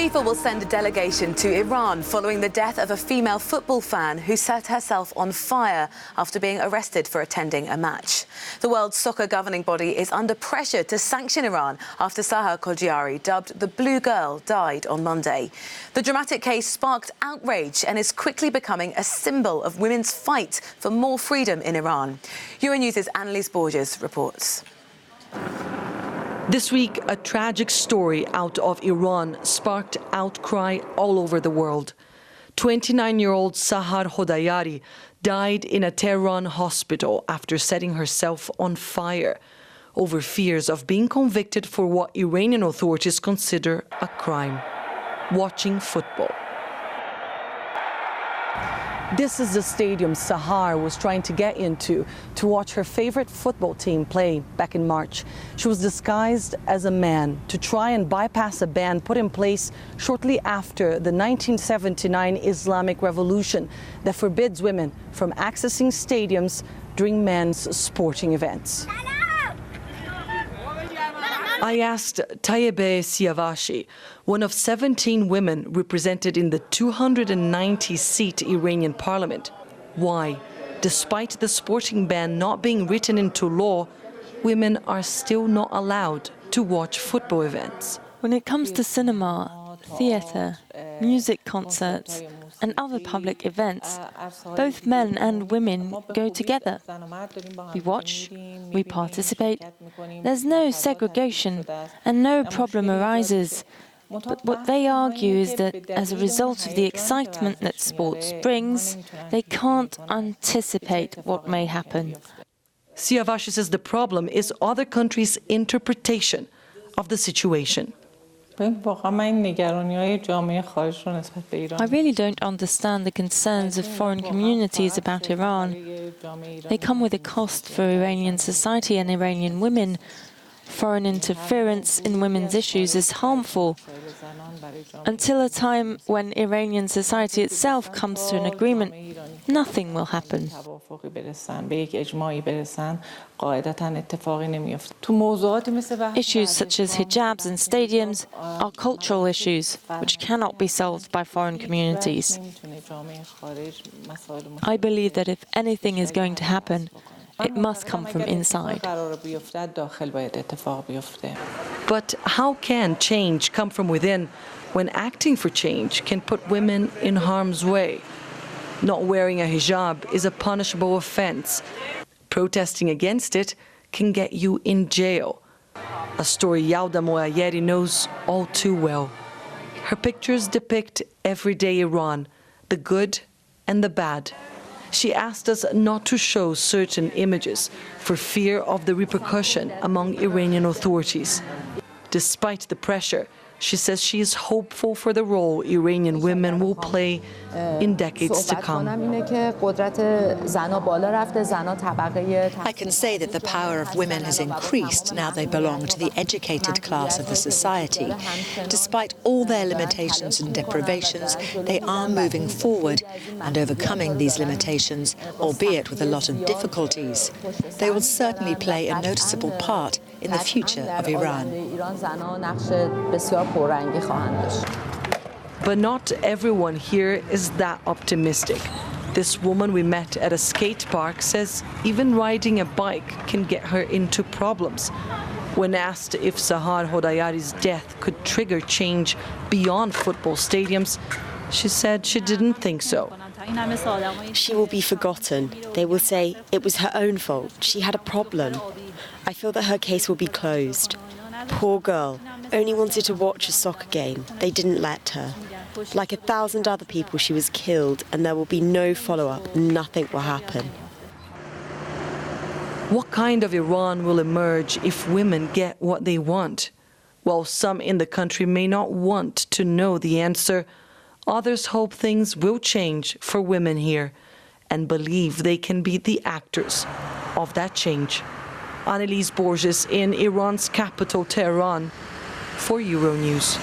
FIFA will send a delegation to Iran following the death of a female football fan who set herself on fire after being arrested for attending a match. The World Soccer governing body is under pressure to sanction Iran after Sahar Khojaari, dubbed the Blue Girl, died on Monday. The dramatic case sparked outrage and is quickly becoming a symbol of women's fight for more freedom in Iran. Euronews' Annalise Borges reports. This week, a tragic story out of Iran sparked outcry all over the world. 29-year-old Sahar Khojaari died in a Tehran hospital after setting herself on fire over fears of being convicted for what Iranian authorities consider a crime: watching football. This is the stadium Sahar was trying to get into to watch her favorite football team play back in March. She was disguised as a man to try and bypass a ban put in place shortly after the 1979 Islamic Revolution that forbids women from accessing stadiums during men's sporting events. I asked Tayyebe Siavashi, one of 17 women represented in the 290-seat Iranian parliament, why, despite the sporting ban not being written into law, women are still not allowed to watch football events. When it comes to cinema, theatre, music concerts and other public events, both men and women go together. We watch, we participate, there's no segregation and no problem arises. But what they argue is that as a result of the excitement that sports brings, they can't anticipate what may happen. Siavashi says the problem is other countries' interpretation of the situation. I really don't understand the concerns of foreign communities about Iran. They come with a cost for Iranian society and Iranian women. Foreign interference in women's issues is harmful. Until a time when Iranian society itself comes to an agreement, nothing will happen. Issues such as hijabs and stadiums are cultural issues which cannot be solved by foreign communities. I believe that if anything is going to happen, it must come from inside. But how can change come from within when acting for change can put women in harm's way? Not wearing a hijab is a punishable offense. Protesting against it can get you in jail. A story Yauda Moayeri knows all too well. Her pictures depict everyday Iran, the good and the bad. She asked us not to show certain images for fear of the repercussion among Iranian authorities. Despite the pressure, she says she is hopeful for the role Iranian women will play in decades to come. I can say that the power of women has increased now they belong to the educated class of the society. Despite all their limitations and deprivations, they are moving forward and overcoming these limitations, albeit with a lot of difficulties. They will certainly play a noticeable part in the future of Iran. But not everyone here is that optimistic. This woman we met at a skate park says even riding a bike can get her into problems. When asked if Sahar Khojaari's death could trigger change beyond football stadiums, she said she didn't think so. She will be forgotten. They will say it was her own fault. She had a problem. I feel that her case will be closed. Poor girl, only wanted to watch a soccer game. They didn't let her. Like 1,000 other people, she was killed, and there will be no follow-up. Nothing will happen. What kind of Iran will emerge if women get what they want? While some in the country may not want to know the answer, others hope things will change for women here and believe they can be the actors of that change. Annalise Borges in Iran's capital, Tehran, for Euronews.